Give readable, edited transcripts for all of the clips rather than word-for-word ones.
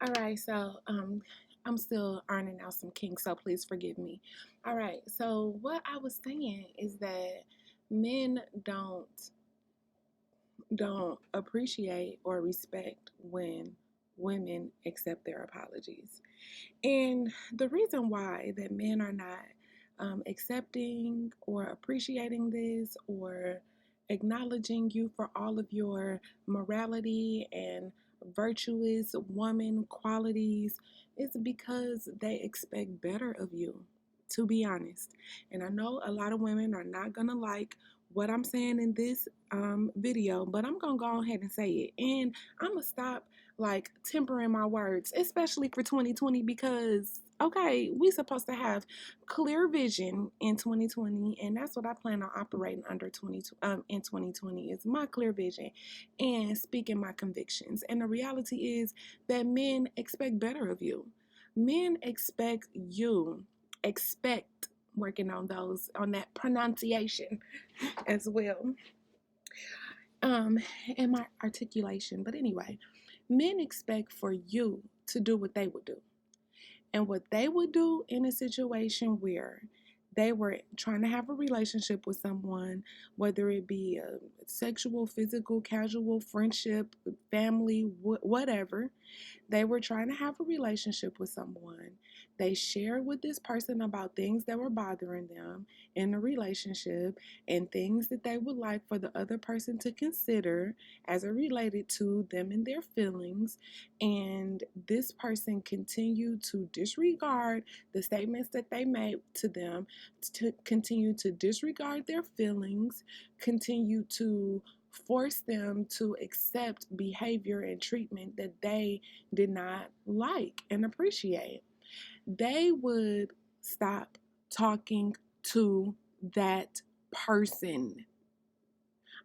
All right, so I'm still ironing out some kinks, so please forgive me. All right, so what I was saying is that men don't appreciate or respect when women accept their apologies. And the reason why that men are not accepting or appreciating this or acknowledging you for all of your morality and virtuous woman qualities is because they expect better of you, to be honest. And I know a lot of women are not going to like what I'm saying in this video, but I'm going to go ahead and say it. And I'm going to stop like tempering my words, especially for 2020, because okay, we supposed to have clear vision in 2020, and that's what I plan on operating under in 2020 is my clear vision and speaking my convictions. And the reality is that men expect better of you. Men expect working on that pronunciation as well. Um and my articulation. But anyway, men expect for you to do what they would do. And what they would do in a situation where they were trying to have a relationship with someone, whether it be a sexual, physical, casual, friendship, family, whatever, they were trying to have a relationship with someone. They shared with this person about things that were bothering them in the relationship and things that they would like for the other person to consider as it related to them and their feelings. And this person continued to disregard the statements that they made to them, to continue to disregard their feelings, continue to force them to accept behavior and treatment that they did not like and appreciate. They would stop talking to that person.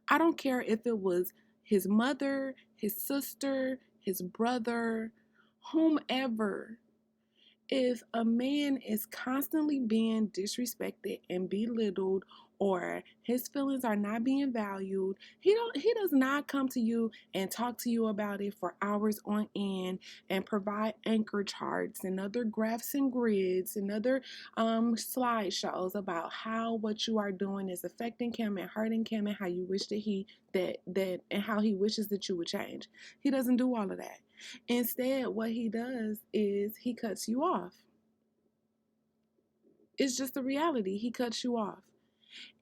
I don't care if it was his mother, his sister, his brother, whomever. If a man is constantly being disrespected and belittled or his feelings are not being valued, he does not come to you and talk to you about it for hours on end and provide anchor charts and other graphs and grids and other slideshows about how what you are doing is affecting him and hurting him and how you wish that and how he wishes that you would change. He doesn't do all of that. Instead, what he does is he cuts you off. It's just the reality. He cuts you off.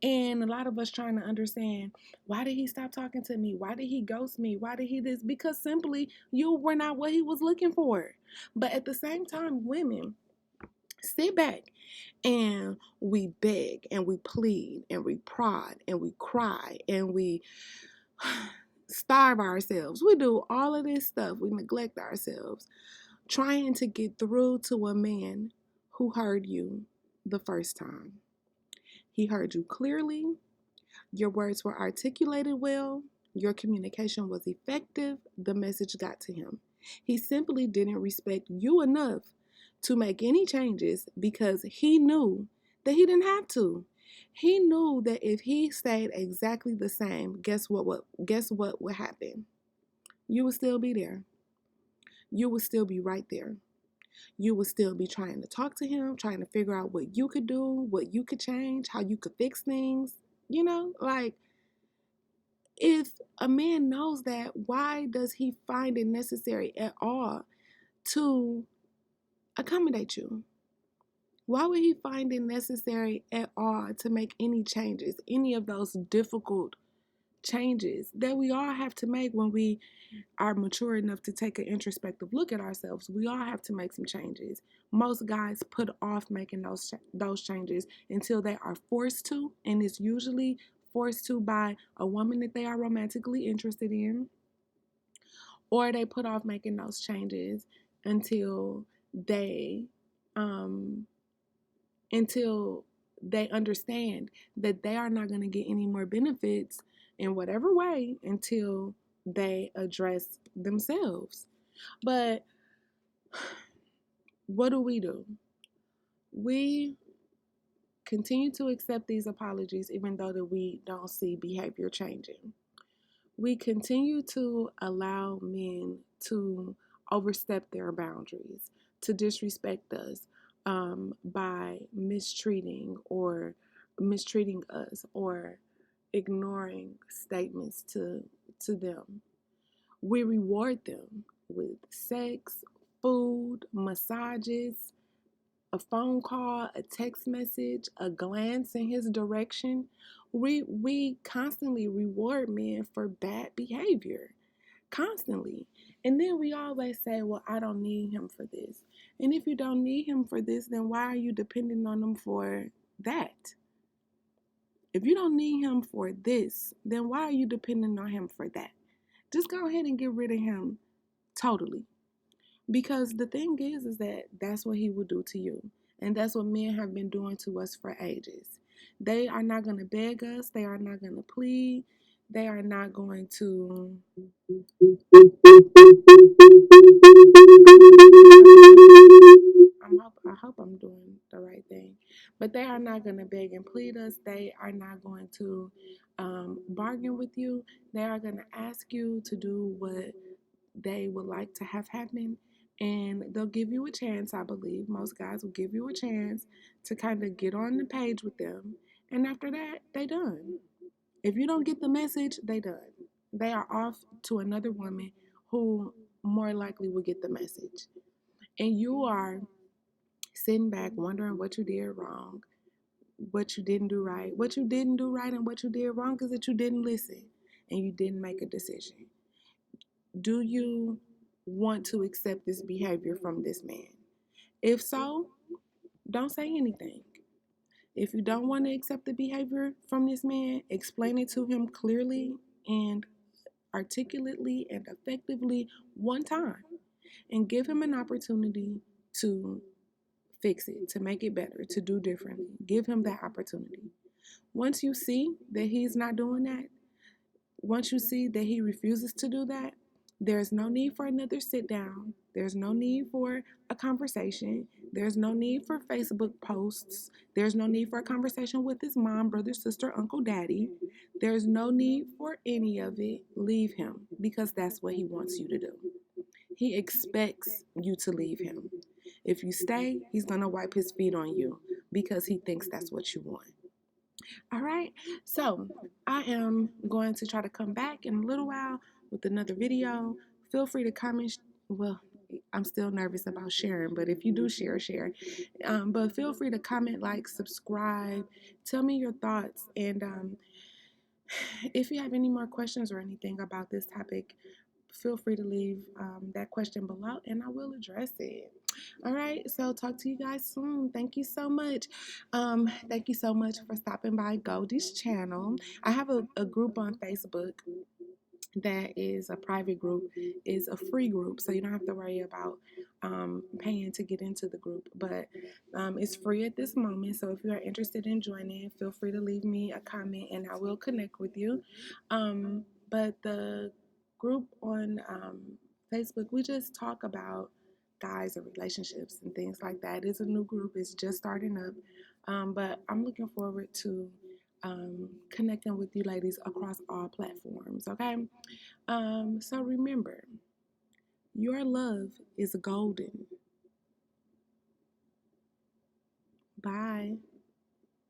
And a lot of us trying to understand, why did he stop talking to me? Why did he ghost me? Why did he this? Because simply you were not what he was looking for. But at the same time, women sit back and we beg and we plead and we prod and we cry and we starve ourselves. We do all of this stuff. We neglect ourselves trying to get through to a man who heard you the first time. He heard you clearly, your words were articulated well, your communication was effective, the message got to him. He simply didn't respect you enough to make any changes because he knew that he didn't have to. He knew that if he stayed exactly the same, guess what would happen? You would still be there. You would still be right there. You would still be trying to talk to him, trying to figure out what you could do, what you could change, how you could fix things. Like if a man knows that, why does he find it necessary at all to accommodate you? Why would he find it necessary at all to make any changes, any of those difficult changes that we all have to make when we are mature enough to take an introspective look at ourselves? We all have to make some changes. Most guys put off making those changes until they are forced to, and it's usually forced to by a woman that they are romantically interested in, or they put off making those changes until they um until they understand that they are not going to get any more benefits in whatever way until they address themselves. But what do? We continue to accept these apologies even though that we don't see behavior changing. We continue to allow men to overstep their boundaries, to disrespect us by mistreating us or ignoring statements to them. We reward them with sex, food, massages, a phone call, a text message, a glance in his direction. We constantly reward men for bad behavior. Constantly. And then we always say, well, I don't need him for this. And if you don't need him for this, then why are you depending on him for that? If you don't need him for this, then why are you depending on him for that? Just go ahead and get rid of him totally. Because the thing is that that's what he will do to you. And that's what men have been doing to us for ages. They are not going to beg us. They are not going to plead. They are not going to. I hope I'm doing the right thing. But they are not going to beg and plead us. They are not going to bargain with you. They are going to ask you to do what they would like to have happen. And they'll give you a chance, I believe. Most guys will give you a chance to kind of get on the page with them. And after that, they done. If you don't get the message, they done. They are off to another woman who more likely will get the message. And you are sitting back wondering what you did wrong, what you didn't do right. What you didn't do right and what you did wrong is that you didn't listen and you didn't make a decision. Do you want to accept this behavior from this man? If so, don't say anything. If you don't want to accept the behavior from this man, explain it to him clearly and articulately and effectively one time and give him an opportunity to fix it, to make it better, to do differently. Give him that opportunity. Once you see that he's not doing that, once you see that he refuses to do that, there's no need for another sit down. There's no need for a conversation. There's no need for Facebook posts. There's no need for a conversation with his mom, brother, sister, uncle, daddy. There's no need for any of it. Leave him because that's what he wants you to do. He expects you to leave him. If you stay, he's going to wipe his feet on you because he thinks that's what you want. All right, so I am going to try to come back in a little while with another video. Feel free to comment. Well, I'm still nervous about sharing, but if you do share, share. But feel free to comment, like, subscribe. Tell me your thoughts. And if you have any more questions or anything about this topic, feel free to leave that question below and I will address it. All right, so talk to you guys soon. Thank you so much. Thank you so much for stopping by Goldie's channel. I have a group on Facebook that is a private group, is a free group, so you don't have to worry about paying to get into the group, but it's free at this moment. So if you are interested in joining, feel free to leave me a comment and I will connect with you. But the group on Facebook, we just talk about guys and relationships and things like that. It's a new group, it's just starting up, but I'm looking forward to connecting with you ladies across all platforms, okay? So remember, your love is golden. Bye.